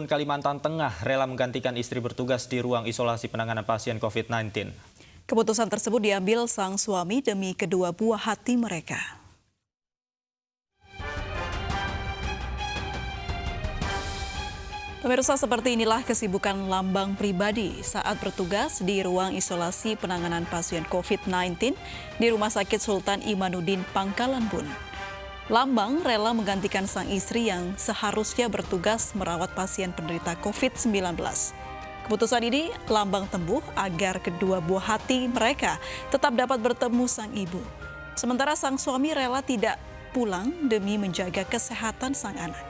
Kalimantan Tengah rela menggantikan istri bertugas di ruang isolasi penanganan pasien COVID-19. Keputusan tersebut diambil sang suami demi kedua buah hati mereka. Pemirsa, seperti inilah kesibukan Lambang pribadi saat bertugas di ruang isolasi penanganan pasien COVID-19 di Rumah Sakit Sultan Imanuddin Pangkalan Bun. Lambang rela menggantikan sang istri yang seharusnya bertugas merawat pasien penderita COVID-19. Keputusan ini Lambang tempuh agar kedua buah hati mereka tetap dapat bertemu sang ibu. Sementara sang suami rela tidak pulang demi menjaga kesehatan sang anak.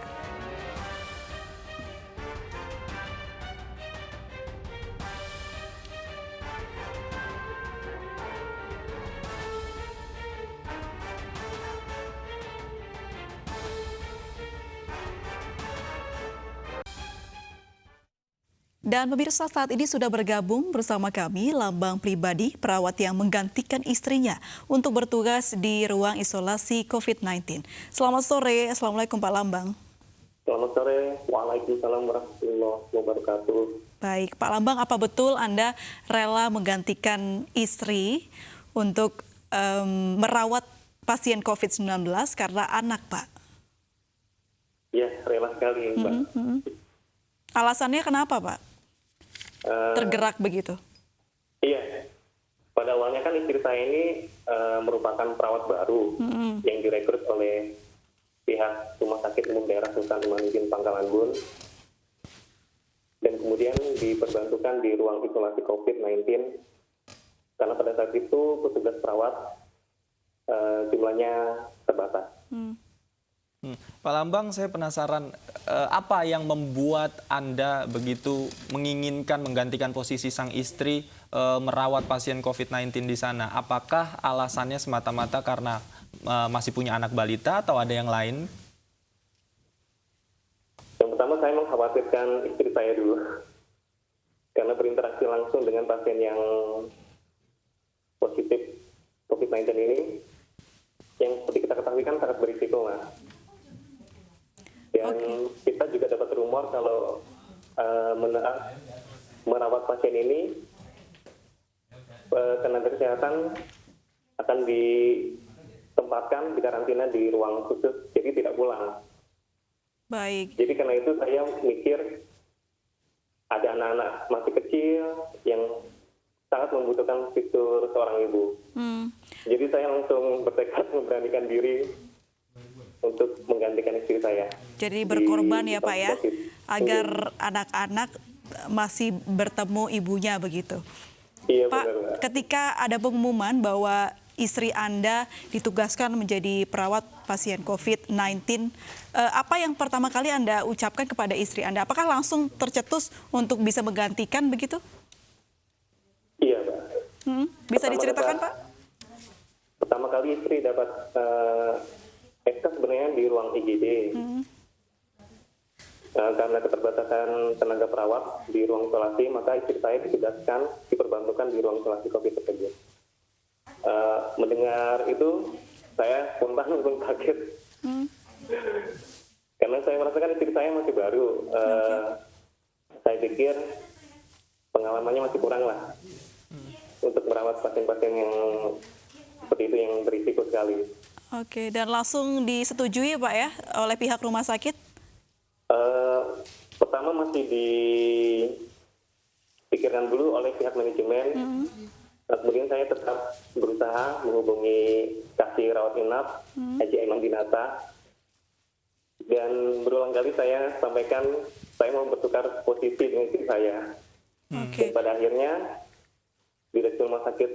Dan pemirsa, saat ini sudah bergabung bersama kami Lambang pribadi, perawat yang menggantikan istrinya untuk bertugas di ruang isolasi COVID-19. Selamat sore, Assalamualaikum Pak Lambang. Selamat sore, Waalaikumsalam warahmatullahi wabarakatuh. Baik, Pak Lambang, apa betul Anda rela menggantikan istri untuk merawat pasien COVID-19 karena anak, Pak? Ya, rela sekali, Mbak. Alasannya kenapa, Pak? Tergerak begitu? Iya, pada awalnya kan istri saya ini merupakan perawat baru yang direkrut oleh pihak Rumah Sakit Umum Daerah Sultan Imanuddin Pangkalan Bun, dan kemudian diperbantukan di ruang isolasi COVID-19 karena pada saat itu petugas perawat jumlahnya terbatas. Pak Lambang, saya penasaran apa yang membuat Anda begitu menginginkan menggantikan posisi sang istri merawat pasien COVID-19 di sana? Apakah alasannya semata-mata karena masih punya anak balita atau ada yang lain? Yang pertama, saya mengkhawatirkan istri saya dulu karena berinteraksi langsung dengan pasien yang positif COVID-19 ini, yang seperti kita ketahui kan sangat berisiko, Mas. Dan kita juga dapat rumor kalau merawat pasien ini, tenaga kesehatan akan ditempatkan di karantina di ruang khusus, jadi tidak pulang. Baik. Jadi karena itu saya mikir ada anak-anak masih kecil yang sangat membutuhkan fitur seorang ibu. Jadi saya langsung bertekad memberanikan diri untuk menggantikan istri saya. Jadi berkorban ya Pak ya, agar anak-anak masih bertemu ibunya begitu. Iya, Pak, benar. ketika ada pengumuman bahwa istri Anda ditugaskan menjadi perawat pasien COVID-19, apa yang pertama kali Anda ucapkan kepada istri Anda? Apakah langsung tercetus untuk bisa menggantikan begitu? Iya, Pak. Bisa diceritakan, Pak? Pertama kali istri dapat SK sebenarnya di ruang IGD. Karena keterbatasan tenaga perawat di ruang isolasi, maka istri saya ditugaskan, diperbantukan di ruang isolasi COVID tersebut. Mendengar itu, saya spontan pun kaget. Karena saya merasakan istri saya masih baru. Saya pikir pengalamannya masih kurang lah untuk merawat pasien-pasien yang seperti itu, yang berisiko sekali. Oke, dan langsung disetujui Pak ya oleh pihak rumah sakit? Pertama masih dipikirkan dulu oleh pihak manajemen. Kemudian saya tetap berusaha menghubungi kasih rawat inap, Haji Aiman Dinata. Dan berulang kali saya sampaikan saya mau bertukar posisi dengan istri saya. Dan pada akhirnya Direktur Rumah Sakit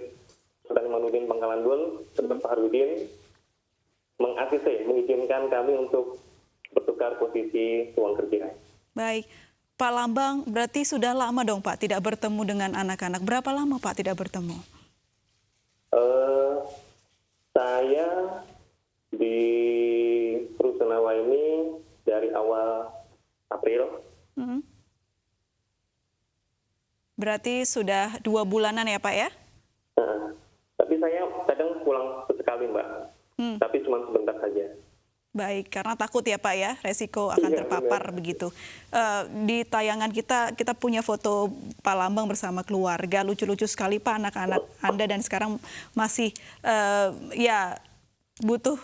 Sultan Imanuddin Pangkalan Bun, Dr. Fahrudin, mengizinkan kami untuk bertukar posisi ruang kerja. Baik, Pak Lambang, berarti sudah lama dong Pak tidak bertemu dengan anak-anak. Berapa lama Pak tidak bertemu? Saya di Rusunawa ini dari awal April. Berarti sudah 2 bulanan ya Pak ya? Tapi saya kadang pulang sesekali, Mbak. Tapi cuma sebentar saja. Baik, karena takut ya Pak ya, resiko akan Iya, terpapar benar. begitu. Di tayangan kita punya foto Pak Lambang bersama keluarga, lucu-lucu sekali Pak anak-anak Anda dan sekarang masih ya butuh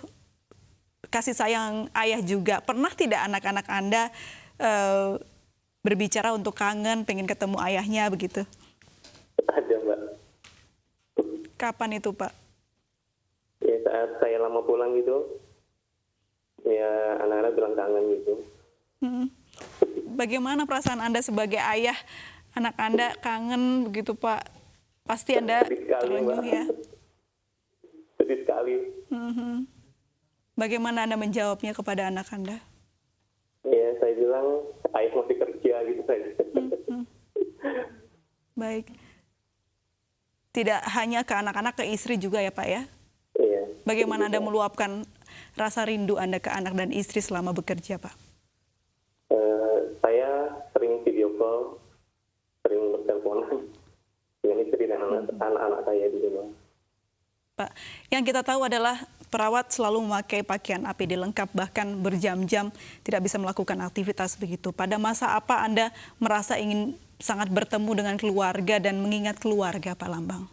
kasih sayang ayah juga. Pernah tidak anak-anak Anda berbicara untuk kangen, pengen ketemu ayahnya begitu? Ada, Mbak. Kapan itu Pak? Ya, saat saya lama pulang gitu, ya anak-anak bilang kangen gitu. Bagaimana perasaan Anda sebagai ayah, anak Anda kangen begitu Pak? Pasti Anda Sedih sekali, terenyuh Mbak. ya. Sedih sekali. Bagaimana Anda menjawabnya kepada anak Anda? Ya, saya bilang ayah masih kerja gitu saja. Baik. Tidak hanya ke anak-anak, ke istri juga ya Pak ya? Iya. Bagaimana Anda meluapkan rasa rindu Anda ke anak dan istri selama bekerja Pak? Saya sering video call, sering berteleponan dengan istri dan anak-anak saya di rumah. Pak, yang kita tahu adalah perawat selalu memakai pakaian APD lengkap, bahkan berjam-jam tidak bisa melakukan aktivitas begitu. Pada masa apa Anda merasa ingin sangat bertemu dengan keluarga dan mengingat keluarga, Pak Lambang?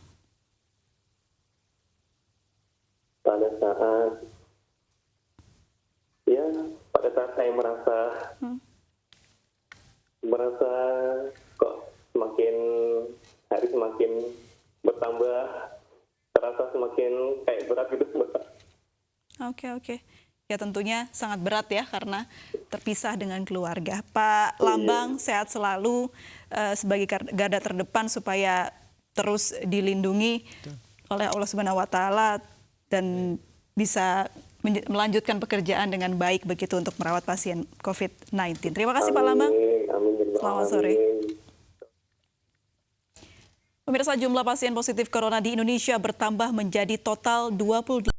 Pada saat saya merasa kok semakin hari semakin bertambah, terasa semakin kayak berat gitu. Oke. Ya tentunya sangat berat ya karena terpisah dengan keluarga. Pak Lambang sehat selalu sebagai garda terdepan supaya terus dilindungi oleh Allah Subhanahu wa taala dan bisa melanjutkan pekerjaan dengan baik begitu untuk merawat pasien COVID-19. Terima kasih Pak Lambang. Amin. Selamat sore. Pemirsa, jumlah pasien positif corona di Indonesia bertambah menjadi total 28